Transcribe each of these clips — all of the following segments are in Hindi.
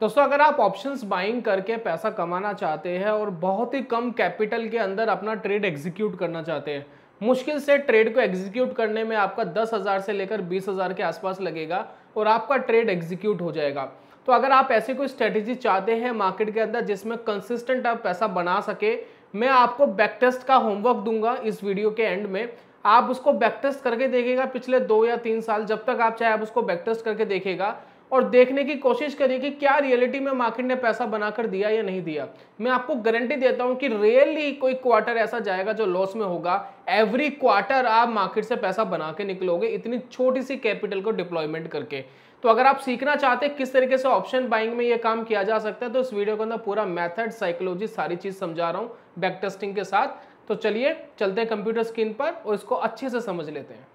दोस्तों अगर आप ऑप्शंस बाइंग करके पैसा कमाना चाहते हैं और बहुत ही कम कैपिटल के अंदर अपना ट्रेड एग्जीक्यूट करना चाहते हैं, मुश्किल से ट्रेड को एग्जीक्यूट करने में आपका 10,000 से लेकर 20,000 के आसपास लगेगा और आपका ट्रेड एग्जीक्यूट हो जाएगा। तो अगर आप ऐसी कोई स्ट्रेटेजी चाहते हैं मार्केट के अंदर जिसमें कंसिस्टेंट आप पैसा बना सके, मैं आपको बैक टेस्ट का होमवर्क दूंगा इस वीडियो के एंड में। आप उसको बैक टेस्ट करके देखिएगा पिछले 2 या 3 साल, जब तक आप चाहे आप उसको बैक टेस्ट करके देखिएगा और देखने की कोशिश करिए कि क्या रियलिटी में मार्केट ने पैसा बनाकर दिया या नहीं दिया। मैं आपको गारंटी देता हूं कि रियली कोई क्वार्टर ऐसा जाएगा जो लॉस में होगा। एवरी क्वार्टर आप मार्केट से पैसा बना के निकलोगे इतनी छोटी सी कैपिटल को डिप्लॉयमेंट करके। तो अगर आप सीखना चाहते हैं किस तरीके से ऑप्शन बाइंग में ये काम किया जा सकता है, तो इस वीडियो के अंदर पूरा मेथड, साइकोलॉजी, सारी चीज समझा रहा हूं बैक टेस्टिंग के साथ। तो चलिए चलते हैं कंप्यूटर स्क्रीन पर और इसको अच्छे से समझ लेते हैं।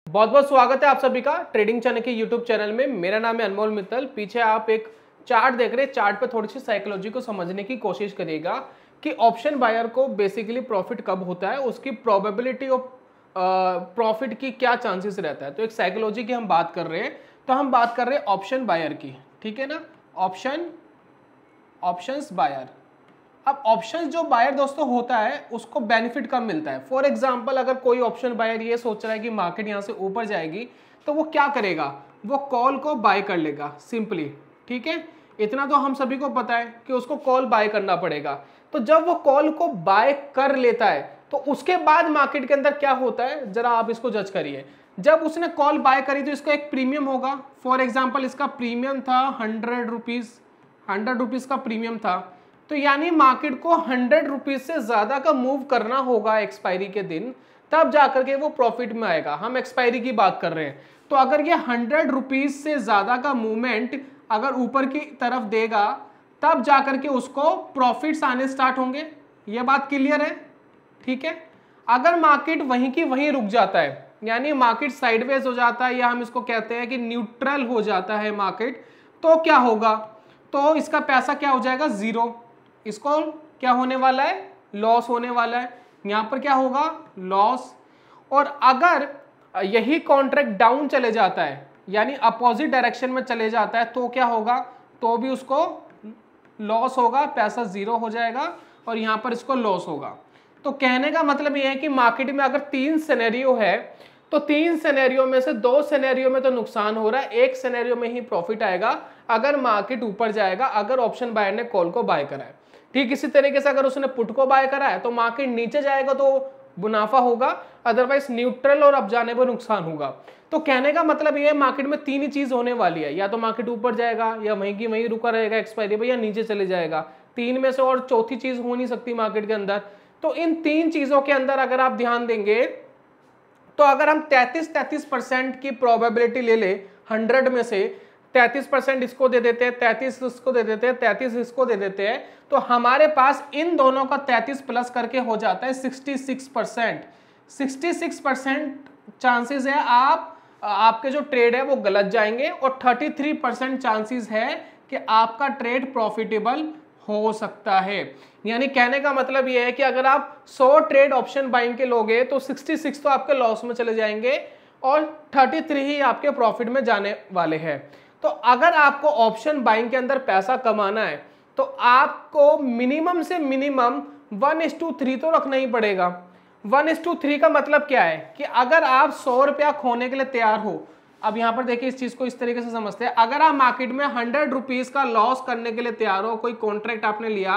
बहुत बहुत स्वागत है आप सभी का ट्रेडिंग चैनल के यूट्यूब चैनल में। मेरा नाम है अनमोल मित्तल। पीछे आप एक चार्ट देख रहे हैं, चार्ट पे थोड़ी सी साइकोलॉजी को समझने की कोशिश करिएगा कि ऑप्शन बायर को बेसिकली प्रॉफिट कब होता है, उसकी प्रोबेबिलिटी ऑफ प्रॉफिट की क्या चांसेस रहता है। तो एक साइकोलॉजी की हम बात कर रहे हैं, तो हम बात कर रहे हैं ऑप्शन बायर की, ठीक है ना। Options buyer. अब ऑप्शन जो बायर दोस्तों होता है उसको बेनिफिट कब मिलता है। फॉर एग्जांपल अगर कोई ऑप्शन बायर ये सोच रहा है कि मार्केट यहां से ऊपर जाएगी, तो वो क्या करेगा, वो कॉल को बाय कर लेगा सिंपली, ठीक है। इतना तो हम सभी को पता है कि उसको कॉल बाय करना पड़ेगा। तो जब वो कॉल को बाय कर लेता है तो उसके बाद मार्केट के अंदर क्या होता है, जरा आप इसको जज करिए। जब उसने कॉल बाय करी तो इसका एक प्रीमियम होगा। फॉर एग्जाम्पल इसका प्रीमियम था 100 रुपीज का प्रीमियम था। तो यानी मार्केट को 100 रुपीज से ज्यादा का मूव करना होगा एक्सपायरी के दिन, तब जाकर के वो प्रॉफिट में आएगा। हम एक्सपायरी की बात कर रहे हैं, तो अगर ये 100 रुपीज से ज्यादा का मूवमेंट अगर ऊपर की तरफ देगा, तब जाकर के उसको प्रॉफिट्स आने स्टार्ट होंगे। ये बात क्लियर है, ठीक है। अगर मार्केट वहीं की वहीं रुक जाता है, यानी मार्केट साइडवेज हो जाता है, या हम इसको कहते हैं कि न्यूट्रल हो जाता है मार्केट, तो क्या होगा, तो इसका पैसा क्या हो जाएगा, जीरो। इसको क्या होने वाला है, लॉस होने वाला है। यहां पर क्या होगा, लॉस। और अगर यही कॉन्ट्रैक्ट डाउन चले जाता है, यानी अपोजिट डायरेक्शन में चले जाता है, तो क्या होगा, तो भी उसको लॉस होगा, पैसा जीरो हो जाएगा और यहां पर इसको लॉस होगा। तो कहने का मतलब यह है कि मार्केट में अगर 3 सिनेरियो है, तो 3 सिनेरियो में से 2 सिनेरियो में तो नुकसान हो रहा है, 1 सिनेरियो में ही प्रॉफिट आएगा अगर मार्केट ऊपर जाएगा, अगर ऑप्शन बायर ने कॉल को बाय करा है। ठीक इसी तरीके से अगर उसने पुट को बाय करा है तो मार्केट नीचे जाएगा तो मुनाफा होगा, अदरवाइज न्यूट्रल और अप जाने पर नुकसान होगा। तो कहने का मतलब ये है मार्केट में 3 ही चीज होने वाली है, या तो मार्केट ऊपर जाएगा, या वहीं की वहीं रुका रहेगा एक्सपायरी पर, या नीचे चले जाएगा। 3 में से और चौथी चीज हो नहीं सकती मार्केट के अंदर। तो इन 3 चीजों के अंदर अगर आप ध्यान देंगे, तो अगर हम 33% की प्रोबेबिलिटी ले ले 100 में से, 33% इसको दे देते हैं, 33 इसको दे देते हैं, 33 इसको दे देते हैं, तो हमारे पास इन दोनों का 33 प्लस करके हो जाता है 66%। 66% चांसेस है आपके जो ट्रेड है वो गलत जाएंगे, और 33% चांसेस है कि आपका ट्रेड प्रॉफिटेबल हो सकता है। यानी कहने का मतलब यह है कि अगर आप 100 ट्रेड ऑप्शन बाइंग के लोगे तो 66 तो आपके लॉस में चले जाएंगे और 33 ही आपके प्रॉफिट में जाने वाले हैं। तो अगर आपको ऑप्शन बाइंग के अंदर पैसा कमाना है तो आपको मिनिमम से मिनिमम 1:3 तो रखना ही पड़ेगा। 1:3 का मतलब क्या है कि अगर आप 100 रुपया खोने के लिए तैयार हो, अब यहां पर देखिए इस चीज को इस तरीके से समझते हैं, अगर आप मार्केट में 100 रुपीज का लॉस करने के लिए तैयार हो, कोई कॉन्ट्रैक्ट आपने लिया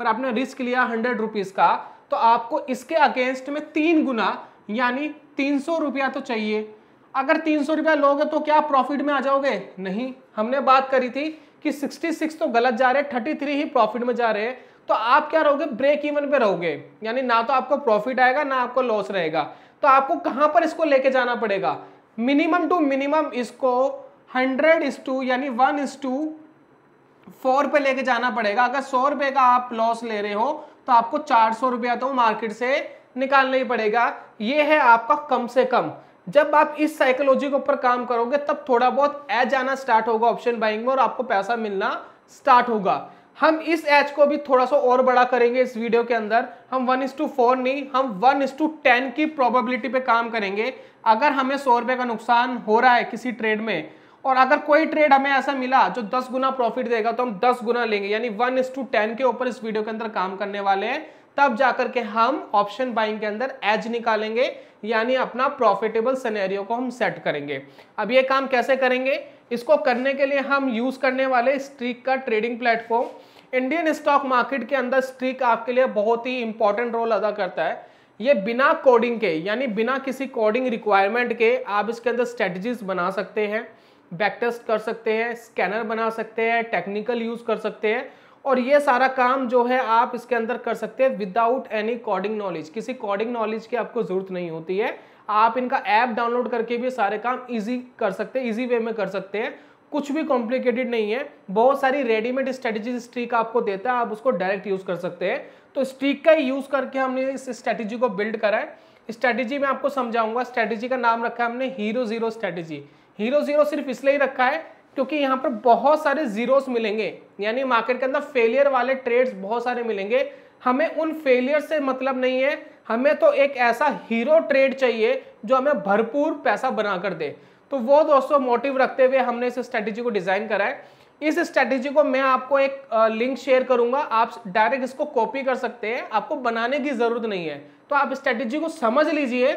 और आपने रिस्क लिया 100 रुपीज का, तो आपको इसके अगेंस्ट में 3 गुना यानी 300 रुपया तो चाहिए। अगर 300 रुपया लोगे तो क्या प्रॉफिट में आ जाओगे, नहीं। हमने बात करी थी कि 66 तो गलत जा रहे हैं, 33 ही प्रॉफिट में जा रहे हैं। तो आप क्या रहोगे, ब्रेक इवन पे रहोगे, यानी ना तो आपको प्रॉफिट आएगा ना आपको लॉस रहेगा। तो आपको कहां पर इसको लेके जाना पड़ेगा, मिनिमम टू मिनिमम इसको 100 यानी 1:4 पे लेके जाना पड़ेगा। अगर 100 रुपए का आप लॉस ले रहे हो तो आपको 400 रुपया तो मार्केट से निकालना ही पड़ेगा। ये है आपका कम से कम। जब आप इस साइकोलॉजी के ऊपर काम करोगे तब थोड़ा बहुत एज आना स्टार्ट होगा ऑप्शन बाइंग में और आपको पैसा मिलना स्टार्ट होगा। हम इस एज को भी थोड़ा सा और बड़ा करेंगे इस वीडियो के अंदर। हम 1:4 नहीं, हम 1:10 की प्रोबेबिलिटी पे काम करेंगे। अगर हमें 100 रुपए का नुकसान हो रहा है किसी ट्रेड में, और अगर कोई ट्रेड हमें ऐसा मिला जो 10 गुना प्रॉफिट देगा, तो हम 10 गुना लेंगे, यानी 1:10 के ऊपर इस वीडियो के अंदर काम करने वाले हैं। तब जाकर के हम ऑप्शन बाइंग के अंदर एज निकालेंगे, यानी अपना प्रॉफिटेबल सिनेरियो को हम सेट करेंगे। अब ये काम कैसे करेंगे, इसको करने के लिए हम यूज करने वाले स्ट्रीक का trading platform. Indian stock market के अंदर स्ट्रीक आपके लिए बहुत ही इंपॉर्टेंट रोल अदा करता है। ये बिना कोडिंग के, यानी बिना किसी कोडिंग रिक्वायरमेंट के आप इसके अंदर स्ट्रेटजीज बना सकते हैं, बैक टेस्ट कर सकते हैं, स्कैनर बना सकते हैं, टेक्निकल यूज कर सकते हैं, और ये सारा काम जो है आप इसके अंदर कर सकते हैं विदाउट एनी कोडिंग नॉलेज। किसी कोडिंग नॉलेज की आपको जरूरत नहीं होती है। आप इनका ऐप डाउनलोड करके भी सारे काम इजी कर सकते हैं, इजी वे में कर सकते हैं, कुछ भी कॉम्प्लिकेटेड नहीं है। बहुत सारी रेडीमेड स्ट्रेटेजी स्ट्रीक आपको देता है, आप उसको डायरेक्ट यूज कर सकते हैं। तो स्ट्रीक का यूज करके हमने इस स्ट्रेटेजी को बिल्ड करा है। स्ट्रेटेजी में आपको समझाऊंगा। स्ट्रेटेजी का नाम रखा है हमने hero zero strategy. Hero zero सिर्फ इसलिए ही रखा है क्योंकि यहाँ पर बहुत सारे जीरोस मिलेंगे, यानी मार्केट के अंदर फेलियर वाले ट्रेड्स बहुत सारे मिलेंगे। हमें उन फेलियर से मतलब नहीं है, हमें तो एक ऐसा हीरो ट्रेड चाहिए जो हमें भरपूर पैसा बना कर दे। तो वो दोस्तों मोटिव रखते हुए हमने इस स्ट्रेटेजी को डिजाइन करा है। इस स्ट्रेटेजी को मैं आपको एक लिंक शेयर करूंगा, आप डायरेक्ट इसको कॉपी कर सकते हैं, आपको बनाने की जरूरत नहीं है। तो आप स्ट्रेटेजी को समझ लीजिए,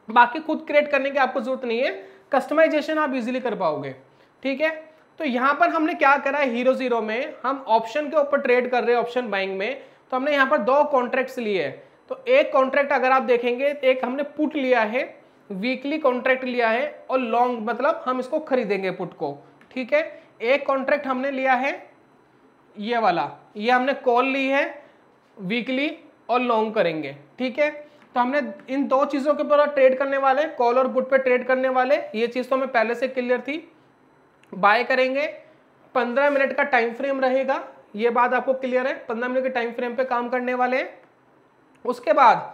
बाकी खुद क्रिएट करने की आपको जरूरत नहीं है, कस्टमाइजेशन आप इजीली कर पाओगे। ठीक है, तो यहां पर हमने क्या करा है, हीरो जीरो में हम ऑप्शन के ऊपर ट्रेड कर रहे हैं, ऑप्शन बाइंग में। तो हमने यहां पर 2 कॉन्ट्रैक्ट्स लिए हैं। तो एक कॉन्ट्रैक्ट अगर आप देखेंगे, एक हमने पुट लिया है, वीकली कॉन्ट्रैक्ट लिया है, और लॉन्ग मतलब हम इसको खरीदेंगे पुट को। ठीक है, एक कॉन्ट्रैक्ट हमने लिया है ये वाला, ये हमने कॉल ली है वीकली और लॉन्ग करेंगे। ठीक है, तो हमने इन 2 चीजों के ऊपर ट्रेड करने वाले, कॉल और पुट पे ट्रेड करने वाले। ये चीज तो हमें पहले से क्लियर थी। बाय करेंगे, 15 मिनट का टाइम फ्रेम रहेगा, ये बात आपको क्लियर है। 15 मिनट के टाइम फ्रेम पे काम करने वाले हैं। उसके बाद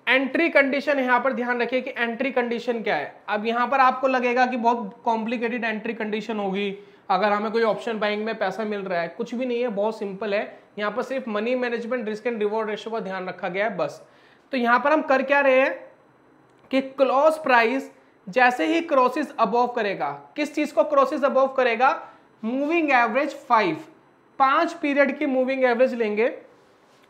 एंट्री कंडीशन, यहां पर ध्यान रखिए कि एंट्री कंडीशन क्या है। अब यहां पर आपको लगेगा कि बहुत कॉम्प्लिकेटेड एंट्री कंडीशन होगी अगर हमें कोई ऑप्शन बाइंग में पैसा मिल रहा है। कुछ भी नहीं है, बहुत सिंपल है। यहां पर सिर्फ money management, risk and reward ratio का ध्यान रखा गया है बस। तो यहां पर हम कर क्या रहे हैं कि क्लोज प्राइस जैसे ही क्रॉसेस अबव करेगा, किस चीज को क्रॉसेस अबव करेगा, मूविंग एवरेज 5 पीरियड की मूविंग एवरेज लेंगे,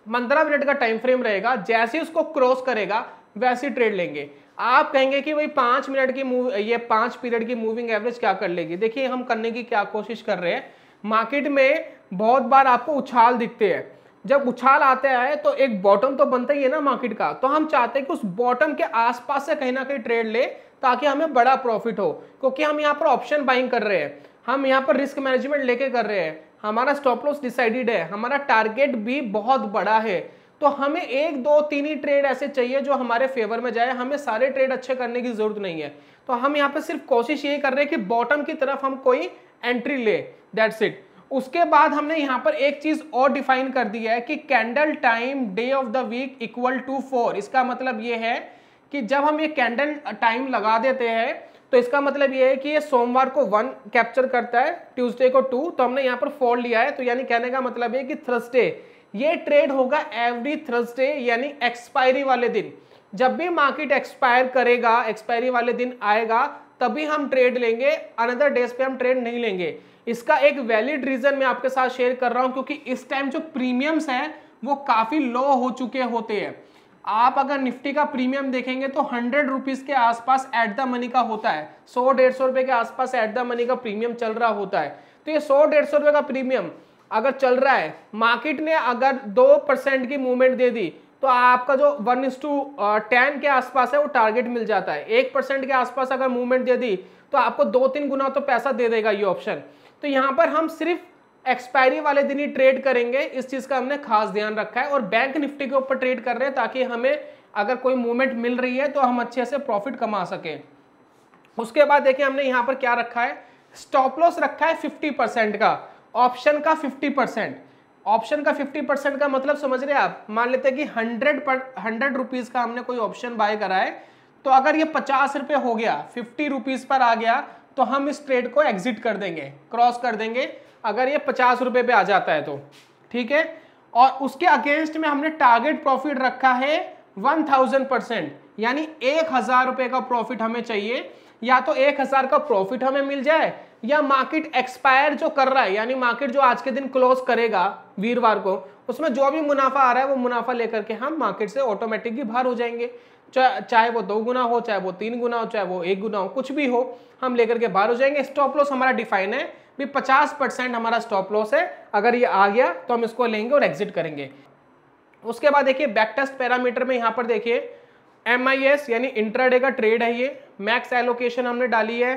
15 मिनट का टाइम फ्रेम रहेगा, जैसे ही उसको क्रॉस करेगा वैसे ट्रेड लेंगे। आप कहेंगे कि भाई 5 मिनट की ये 5 पीरियड की मूविंग एवरेज क्या कर लेगी। देखिए हम करने की क्या कोशिश कर रहे हैं, मार्केट में बहुत बार आपको उछाल दिखते हैं। जब उछाल आते हैं तो एक बॉटम तो बनता ही है ना मार्केट का, तो हम चाहते हैं कि उस बॉटम के आसपास से कहीं ना कहीं ट्रेड ले ताकि हमें बड़ा प्रॉफिट हो, क्योंकि हम यहाँ पर ऑप्शन बाइंग कर रहे हैं, हम यहाँ पर रिस्क मैनेजमेंट लेके कर रहे हैं, हमारा स्टॉप लॉस डिसाइडेड है, हमारा टारगेट भी बहुत बड़ा है। तो हमें 1 2 3 ही ट्रेड ऐसे चाहिए जो हमारे फेवर में जाए, हमें सारे ट्रेड अच्छे करने की जरूरत नहीं है। तो हम यहाँ पे सिर्फ कोशिश ये कर रहे हैं कि बॉटम की तरफ हम कोई एंट्री ले, दैट्स इट। उसके बाद हमने यहाँ पर एक चीज और डिफाइन कर दी है कि candle time day of the week equal to 4। इसका मतलब ये है कि जब हम ये कैंडल टाइम लगा देते हैं तो इसका मतलब ये है कि ये सोमवार को 1 कैप्चर करता है, ट्यूसडे को 2, तो हमने यहाँ पर 4 लिया है। तो यानी कहने का मतलब है कि थर्सडे ये ट्रेड होगा एवरी थर्सडे, यानी एक्सपायरी वाले दिन। जब भी मार्केट एक्सपायर करेगा, एक्सपायरी वाले दिन आएगा, तभी हम ट्रेड लेंगे, अनदर डेज पे हम ट्रेड नहीं लेंगे। इसका एक वैलिड रीजन मैं आपके साथ शेयर कर रहा हूं, क्योंकि इस टाइम जो प्रीमियम्स हैं वो काफी लो हो चुके होते हैं। आप अगर निफ्टी का प्रीमियम देखेंगे तो 100 रुपीज के आसपास एट द मनी का होता है, 100-150 रुपए के आसपास एट द मनी का प्रीमियम चल रहा होता है। तो ये 100-150 रुपए का प्रीमियम अगर चल रहा है, मार्केट ने अगर 2% की मूवमेंट दे दी तो आपका जो 1:10 के आसपास है वो टारगेट मिल जाता है। 1% के आसपास अगर मूवमेंट दे दी तो आपको 2-3 गुना तो पैसा दे देगा ये ऑप्शन। तो यहाँ पर हम सिर्फ एक्सपायरी वाले दिन ही ट्रेड करेंगे, इस चीज का हमने खास ध्यान रखा है। और बैंक निफ्टी के ऊपर ट्रेड कर रहे हैं ताकि हमें अगर कोई मूवमेंट मिल रही है तो हम अच्छे से प्रॉफिट कमा सकें। उसके बाद देखिए हमने यहाँ पर क्या रखा है, स्टॉप लॉस रखा है 50% का, ऑप्शन का 50%। ऑप्शन का 50% का मतलब समझ रहे हैं आप, मान लेते हैं कि 100 रुपीज का हमने कोई ऑप्शन बाय करा है, तो अगर ये 50 रुपए हो गया, 50 रुपीज पर आ गया, तो हम इस ट्रेड को एग्जिट कर देंगे, क्रॉस कर देंगे। अगर ये 50 रुपए पे आ जाता है तो, ठीक है। और उसके अगेंस्ट में हमने टारगेट प्रॉफिट रखा है 1000%, यानी 1000 रुपए का प्रॉफिट हमें चाहिए। या तो 1000 का प्रॉफिट हमें मिल जाए, या मार्केट एक्सपायर जो कर रहा है, यानी मार्केट जो आज के दिन क्लोज करेगा वीरवार को, उसमें जो भी मुनाफा आ रहा है वो मुनाफा लेकर के हम मार्केट से ऑटोमेटिकली बाहर हो जाएंगे। चाहे वो 2 गुना हो, चाहे वो 3 गुना हो, चाहे वो 1 गुना हो, कुछ भी हो, हम लेकर के बाहर हो जाएंगे। स्टॉप लॉस हमारा डिफाइन है भी 50% हमारा स्टॉप लॉस है। अगर ये आ गया तो हम इसको लेंगे और एग्जिट करेंगे। उसके बाद देखिए बैक टेस्ट पैरामीटर में यहाँ पर देखिए MIS यानी इंट्राडे का ट्रेड है ये। मैक्स एलोकेशन हमने डाली है,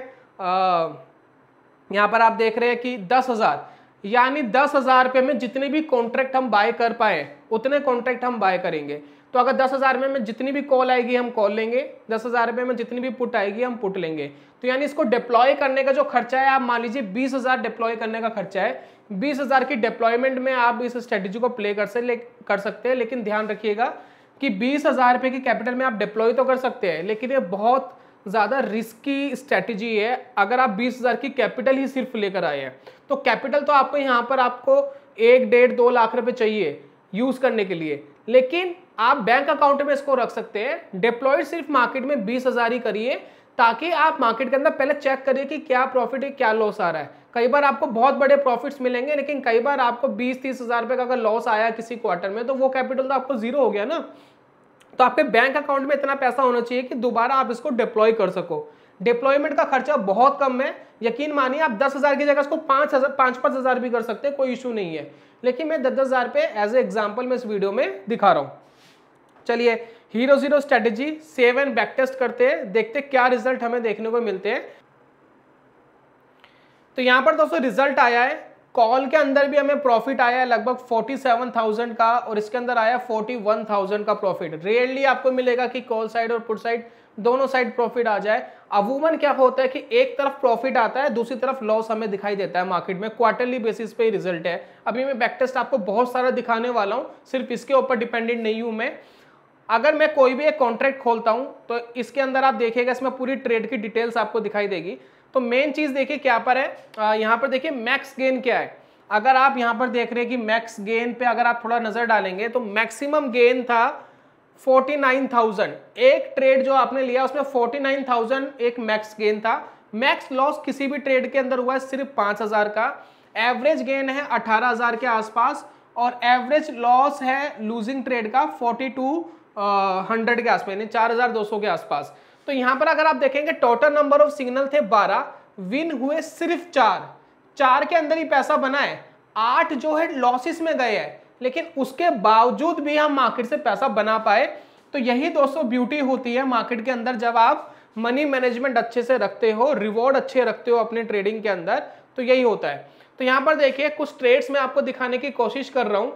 यहाँ पर आप देख रहे हैं कि 10,000, यानी 10,000 रुपये में जितने भी कॉन्ट्रैक्ट हम बाय कर पाए उतने कॉन्ट्रैक्ट हम बाय करेंगे। तो अगर 10,000 में जितनी भी कॉल आएगी हम कॉल लेंगे, 10,000 रुपये में जितनी भी पुट आएगी हम पुट लेंगे। तो यानी इसको डिप्लॉय करने का जो खर्चा है, आप मान लीजिए 20,000 डिप्लॉय करने का खर्चा है। 20,000 की डिप्लॉयमेंट में आप इस स्ट्रेटेजी को प्ले कर सकते हैं, लेकिन ध्यान रखिएगा कि 20,000 रुपये की कैपिटल में आप डिप्लॉय तो कर सकते हैं, लेकिन ये बहुत ज़्यादा रिस्की स्ट्रेटेजी है। अगर आप 20,000 की कैपिटल ही सिर्फ लेकर आए हैं तो कैपिटल तो आपको यहाँ पर आपको 1, 1.5, 2 लाख रुपए चाहिए यूज़ करने के लिए, लेकिन आप बैंक अकाउंट में इसको रख सकते हैं। डिप्लॉयड सिर्फ मार्केट में 20,000 ही करिए, ताकि आप मार्केट के अंदर पहले चेक करिए कि क्या प्रॉफिट है, क्या लॉस आ रहा है। कई बार आपको बहुत बड़े प्रॉफिट्स मिलेंगे, लेकिन कई बार आपको 20-30,000 रुपये का अगर लॉस आया किसी क्वार्टर में, तो वो कैपिटल तो आपको जीरो हो गया ना। तो आपके बैंक अकाउंट में इतना पैसा होना चाहिए कि दोबारा आप इसको डिप्लॉय कर सको। डिप्लॉयमेंट का खर्चा बहुत कम है, यकीन मानिए आप 10,000 की जगह इसको 5,000 भी कर सकते हैं, कोई इशू नहीं है। लेकिन मैं 10,000 रुपये एज ए एग्जाम्पल में इस वीडियो में दिखा रहा हूँ। चलिए hero zero strategy save and backtest करते हैं, देखते क्या रिजल्ट हमें देखने को मिलते हैं। तो यहां पर दोस्तों रिजल्ट आया है, कॉल के अंदर भी हमें प्रॉफिट आया है लगभग 47,000 का, और इसके अंदर आया 41,000 का प्रॉफिट। रेयरली आपको मिलेगा कि कॉल साइड और पुट साइड दोनों साइड प्रॉफिट आ जाए। अमूमन क्या होता है कि एक तरफ प्रॉफिट आता है, दूसरी तरफ लॉस हमें दिखाई देता है मार्केट में। क्वार्टरली बेसिस पे ही रिजल्ट है। अभी मैं बैक टेस्ट आपको बहुत सारा दिखाने वाला हूं, सिर्फ इसके ऊपर डिपेंडेंट नहीं हूं मैं। अगर मैं कोई भी एक कॉन्ट्रैक्ट खोलता हूं तो इसके अंदर आप देखिएगा इसमें पूरी ट्रेड की डिटेल्स आपको दिखाई देगी। तो मेन चीज देखिए क्या पर है, यहाँ पर देखिए मैक्स गेन क्या है। अगर आप यहाँ पर देख रहे हैं कि मैक्स गेन पे अगर आप थोड़ा नजर डालेंगे तो मैक्सिमम गेन था 49,000। एक ट्रेड जो आपने लिया उसमें 49,000 एक मैक्स गेन था। मैक्स लॉस किसी भी ट्रेड के अंदर हुआ है सिर्फ 5,000 का। एवरेज गेन है 18,000 के आसपास, और एवरेज लॉस है लूजिंग ट्रेड का 4,200 के आसपास, यानी 4,200 के आसपास। तो यहां पर अगर आप देखेंगे टोटल नंबर ऑफ सिग्नल थे 12, विन हुए सिर्फ 4 के अंदर ही पैसा बना है। 8 जो है लॉसेस में गए हैं, लेकिन उसके बावजूद भी हम मार्केट से पैसा बना पाए। तो यही दोस्तों ब्यूटी होती है मार्केट के अंदर, जब आप मनी मैनेजमेंट अच्छे से रखते हो, रिवॉर्ड अच्छे रखते हो अपने ट्रेडिंग के अंदर, तो यही होता है। तो यहां पर देखिए कुछ ट्रेड्स में आपको दिखाने की कोशिश कर रहा हूं।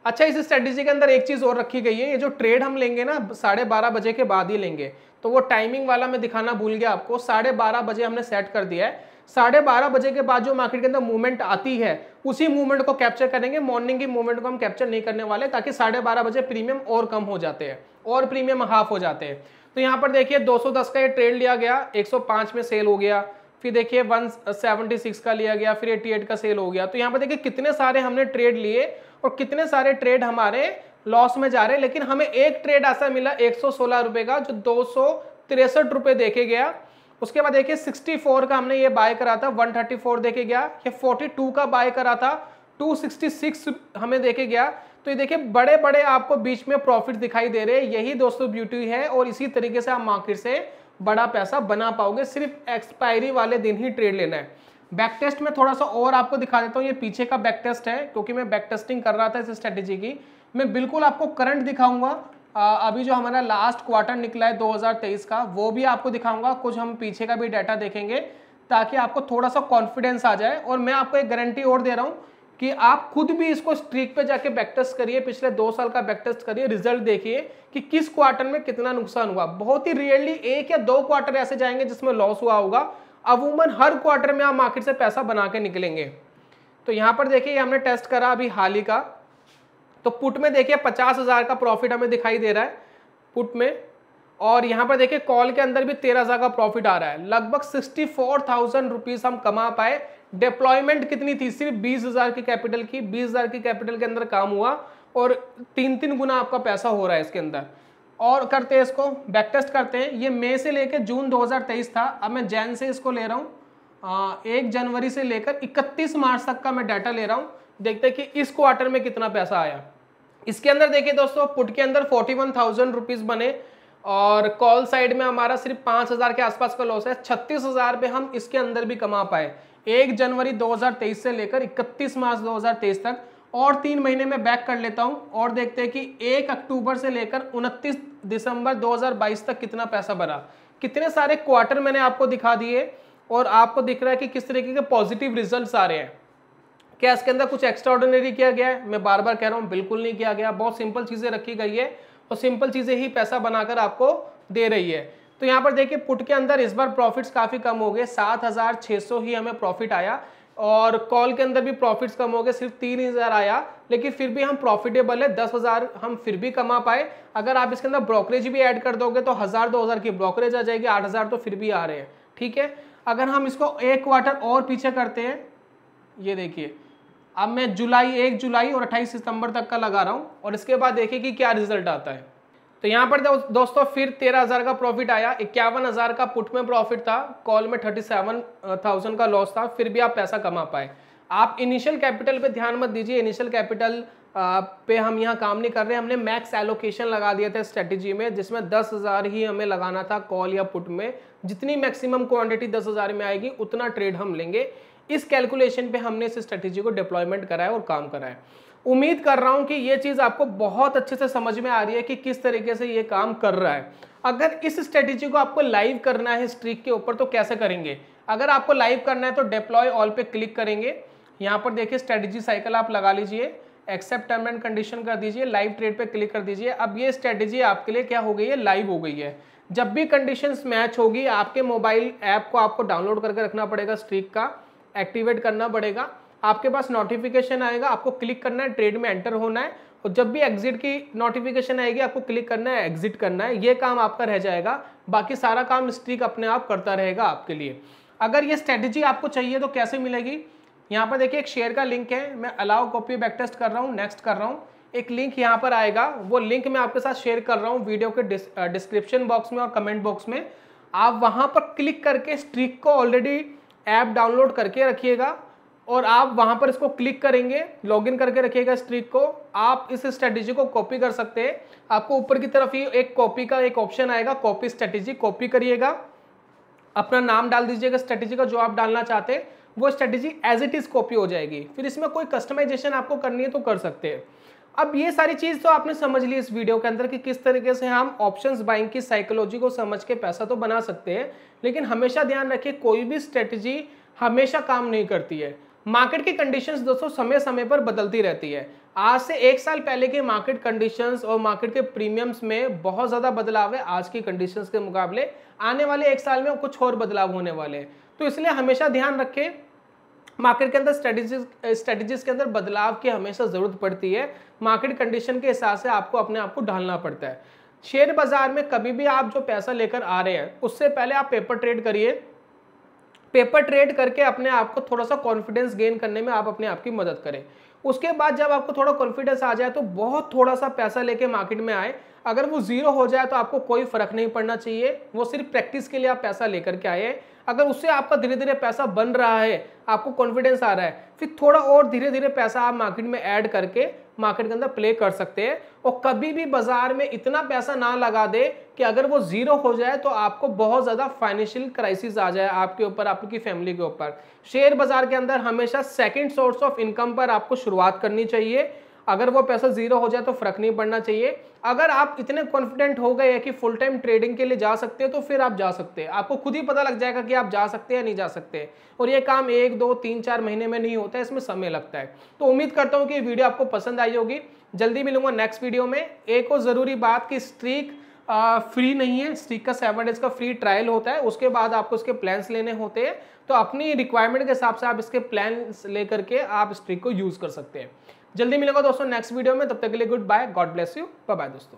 अच्छा, इस स्ट्रेटेजी के अंदर एक चीज और रखी गई है, ये जो ट्रेड हम लेंगे ना 12:30 बजे के बाद ही लेंगे। तो वो टाइमिंग वाला मैं दिखाना भूल गया आपको, 12:30 बजे हमने सेट कर दिया है। 12:30 बजे के बाद जो मार्केट के अंदर मूवमेंट आती है उसी मूवमेंट को कैप्चर करेंगे। मॉर्निंग की मूवमेंट को हम कैप्चर नहीं करने वाले, ताकि 12:30 बजे प्रीमियम और कम हो जाते हैं और प्रीमियम हाफ हो जाते हैं। तो यहाँ पर देखिए 210 का ये ट्रेड लिया गया, 105 में सेल हो गया। फिर देखिए 176 का लिया गया, फिर 88 का सेल हो गया। तो यहाँ पर देखिए कितने सारे हमने ट्रेड लिए और कितने सारे ट्रेड हमारे लॉस में जा रहे हैं। लेकिन हमें एक ट्रेड ऐसा मिला 116 रुपए का, जो 263 रुपए देके गया। उसके बाद देखिए 64 का हमने ये बाय करा था, 134 देके गया। ये 42 का बाय करा था, 266 हमें देके गया। तो ये देखिए बड़े बड़े आपको बीच में प्रॉफिट दिखाई दे रहे हैं। यही दोस्तों ब्यूटी है, और इसी तरीके से आप मार्केट से बड़ा पैसा बना पाओगे। सिर्फ एक्सपायरी वाले दिन ही ट्रेड लेना है। बैक टेस्ट में थोड़ा सा और आपको दिखा देता हूँ, ये पीछे का बैक टेस्ट है, क्योंकि मैं बैक टेस्टिंग कर रहा था इस स्ट्रेटेजी की। मैं बिल्कुल आपको करंट दिखाऊंगा, अभी जो हमारा लास्ट क्वार्टर निकला है 2023 का, वो भी आपको दिखाऊंगा। कुछ हम पीछे का भी डाटा देखेंगे, ताकि आपको थोड़ा सा कॉन्फिडेंस आ जाए। और मैं आपको एक गारंटी और दे रहा हूँ कि आप खुद भी इसको स्ट्रीक पे जाके बैक टेस्ट करिए, पिछले 2 साल का बैक टेस्ट करिए, रिजल्ट देखिए कि किस क्वार्टर में कितना नुकसान हुआ। बहुत ही रियरली 1 या 2 क्वार्टर ऐसे जाएंगे जिसमें लॉस हुआ होगा। अमूमन हर क्वार्टर में आप मार्केट से पैसा बना के निकलेंगे। तो यहाँ पर देखिए हमने टेस्ट करा अभी हाल ही का। तो पुट में देखिए 50,000 का प्रॉफिट हमें दिखाई दे रहा है पुट में, और यहाँ पर देखिए कॉल के अंदर भी 13,000 का प्रॉफिट आ रहा है। लगभग 64,000 रुपीज हम कमा पाए डिप्लॉयमेंट कितनी थी, सिर्फ 20,000 की कैपिटल की, 20,000 की कैपिटल के अंदर काम हुआ और 3-3 गुना आपका पैसा हो रहा है इसके अंदर। और करते हैं इसको, बैक टेस्ट करते हैं। ये मई से लेकर जून 2023 था, अब मैं जैन से इसको ले रहा हूँ, 1 जनवरी से लेकर 31 मार्च तक का मैं डाटा ले रहा हूँ। देखते हैं कि इस क्वार्टर में कितना पैसा आया। इसके अंदर देखिए दोस्तों, पुट के अंदर 41,000 रुपीज़ बने और कॉल साइड में हमारा सिर्फ 5,000 के आसपास का लॉस है। 36,000 पे हम इसके अंदर भी कमा पाए 1 जनवरी 2023 से लेकर 31 मार्च 2023 तक। और 3 महीने में बैक कर लेता हूं और देखते हैं कि 1 अक्टूबर से लेकर 29 दिसंबर 2022 तक कितना पैसा बना। कितने सारे क्वार्टर मैंने आपको दिखा दिए और आपको दिख रहा है कि किस तरीके के पॉजिटिव रिजल्ट्स आ रहे हैं। क्या इसके अंदर कुछ एक्स्ट्रा ऑर्डिनरी किया गया है? मैं बार बार कह रहा हूं, बिल्कुल नहीं किया गया। बहुत सिंपल चीजें रखी गई है और सिंपल चीजें ही पैसा बनाकर आपको दे रही है। तो यहाँ पर देखिए पुट के अंदर इस बार प्रॉफिट्स काफी कम हो गए, 7,600 ही हमें प्रॉफिट आया और कॉल के अंदर भी प्रॉफिट्स कम हो गए, सिर्फ 3,000 आया, लेकिन फिर भी हम प्रॉफिटेबल है। 10,000 हम फिर भी कमा पाए। अगर आप इसके अंदर ब्रोकरेज भी ऐड कर दोगे तो 1,000-2,000 की ब्रोकरेज आ जाएगी, 8,000 तो फिर भी आ रहे हैं। ठीक है, अगर हम इसको एक क्वार्टर और पीछे करते हैं, ये देखिए अब मैं 1 जुलाई और 28 सितंबर तक का लगा रहा हूं और इसके बाद देखिए कि क्या रिजल्ट आता है। तो यहाँ पर दोस्तों फिर 13,000 का प्रॉफिट आया, 51,000 का पुट में प्रॉफिट था, कॉल में 37,000 का लॉस था, फिर भी आप पैसा कमा पाए। आप इनिशियल कैपिटल पे ध्यान मत दीजिए, इनिशियल कैपिटल पे हम यहाँ काम नहीं कर रहे। हमने मैक्स एलोकेशन लगा दिया था स्ट्रेटेजी में, जिसमें 10,000 ही हमें लगाना था कॉल या पुट में। जितनी मैक्सिमम क्वांटिटी 10,000 में आएगी उतना ट्रेड हम लेंगे। इस कैलकुलेशन पे हमने इस स्ट्रेटेजी को डिप्लॉयमेंट करा है और काम करा है। उम्मीद कर रहा हूं कि ये चीज आपको बहुत अच्छे से समझ में आ रही है कि किस तरीके से ये काम कर रहा है। अगर इस स्ट्रेटेजी को आपको लाइव करना है स्ट्रीक के ऊपर तो कैसे करेंगे? अगर आपको लाइव करना है तो डिप्लॉय ऑल पे क्लिक करेंगे। यहाँ पर देखिए स्ट्रेटेजी साइकिल आप लगा लीजिए, एक्सेप्ट टर्म एंड कंडीशन कर दीजिए, लाइव ट्रेड पे क्लिक कर दीजिए। अब ये स्ट्रेटेजी आपके लिए क्या हो गई है, लाइव हो गई है। जब भी कंडीशंस मैच होगी आपके मोबाइल ऐप को आपको डाउनलोड करके रखना पड़ेगा, स्ट्रीक का एक्टिवेट करना पड़ेगा, आपके पास नोटिफिकेशन आएगा, आपको क्लिक करना है, ट्रेड में एंटर होना है और जब भी एग्जिट की नोटिफिकेशन आएगी आपको क्लिक करना है, एग्जिट करना है। ये काम आपका रह जाएगा, बाकी सारा काम स्ट्रीक अपने आप करता रहेगा आपके लिए। अगर ये स्ट्रेटेजी आपको चाहिए तो कैसे मिलेगी? यहाँ पर देखिए एक शेयर का लिंक है, मैं अलाउ कॉपी बैक टेस्ट कर रहा हूँ, नेक्स्ट कर रहा हूँ। एक लिंक यहाँ पर आएगा, वो लिंक मैं आपके साथ शेयर कर रहा हूँ वीडियो के डिस्क्रिप्शन बॉक्स में और कमेंट बॉक्स में। आप वहाँ पर क्लिक करके स्ट्रीक को ऑलरेडी ऐप डाउनलोड करके रखिएगा और आप वहां पर इसको क्लिक करेंगे, लॉगिन करके रखिएगा स्ट्रीक को। आप इस स्ट्रेटेजी को कॉपी कर सकते हैं। आपको ऊपर की तरफ ही एक कॉपी का एक ऑप्शन आएगा, कॉपी स्ट्रेटेजी, कॉपी करिएगा, अपना नाम डाल दीजिएगा स्ट्रेटेजी का जो आप डालना चाहते हैं, वो strategy as it is copy हो जाएगी। फिर इसमें कोई कस्टमाइजेशन आपको करनी है तो कर सकते हैं। अब ये सारी चीज तो आपने समझ ली इस वीडियो के अंदर कि किस तरीके से हम ऑप्शंस बाइंग की साइकोलॉजी को समझ के पैसा तो बना सकते हैं, लेकिन हमेशा ध्यान रखिए कोई भी स्ट्रेटेजी हमेशा काम नहीं करती है। मार्केट की कंडीशंस दोस्तों समय समय पर बदलती रहती है। आज से 1 साल पहले के मार्केट कंडीशंस और मार्केट के प्रीमियम्स में बहुत ज्यादा बदलाव है आज की कंडीशंस के मुकाबले। आने वाले 1 साल में कुछ और बदलाव होने वाले हैं, तो इसलिए हमेशा ध्यान रखें मार्केट के अंदर स्ट्रेटेजीज के अंदर बदलाव की हमेशा जरूरत पड़ती है। मार्केट कंडीशन के हिसाब से आपको अपने आप को ढालना पड़ता है। शेयर बाजार में कभी भी आप जो पैसा लेकर आ रहे हैं उससे पहले आप पेपर ट्रेड करिए। पेपर ट्रेड करके अपने आप को थोड़ा सा कॉन्फिडेंस गेन करने में आप अपने आप की मदद करें। उसके बाद जब आपको थोड़ा कॉन्फिडेंस आ जाए तो बहुत थोड़ा सा पैसा लेके मार्केट में आए। अगर वो जीरो हो जाए तो आपको कोई फर्क नहीं पड़ना चाहिए, वो सिर्फ प्रैक्टिस के लिए आप पैसा लेकर के आए। अगर उससे आपका धीरे धीरे पैसा बन रहा है, आपको कॉन्फिडेंस आ रहा है, फिर थोड़ा और धीरे धीरे पैसा आप मार्केट में ऐड करके मार्केट के अंदर प्ले कर सकते हैं। और कभी भी बाजार में इतना पैसा ना लगा दे कि अगर वो जीरो हो जाए तो आपको बहुत ज्यादा फाइनेंशियल क्राइसिस आ जाए आपके ऊपर, आपकी फैमिली के ऊपर। शेयर बाजार के अंदर हमेशा सेकंड सोर्स ऑफ इनकम पर आपको शुरुआत करनी चाहिए। अगर वो पैसा जीरो हो जाए तो फर्क नहीं पड़ना चाहिए। अगर आप इतने कॉन्फिडेंट हो गए हैं कि फुल टाइम ट्रेडिंग के लिए जा सकते हैं तो फिर आप जा सकते हैं। आपको खुद ही पता लग जाएगा कि आप जा सकते हैं या नहीं जा सकते। और ये काम 1, 2, 3, 4 महीने में नहीं होता है, इसमें समय लगता है। तो उम्मीद करता हूँ कि ये वीडियो आपको पसंद आई होगी। जल्दी मिलूंगा नेक्स्ट वीडियो में। एक और जरूरी बात कि स्ट्रीक फ्री नहीं है, स्ट्रीक का 7 डेज का फ्री ट्रायल होता है, उसके बाद आपको इसके प्लान्स लेने होते हैं। तो अपनी रिक्वायरमेंट के हिसाब से आप इसके प्लान्स लेकर के आप स्ट्रीक को यूज कर सकते हैं। जल्दी मिलेगा दोस्तों नेक्स्ट वीडियो में, तब तक के लिए goodbye, god bless you, bye bye दोस्तों।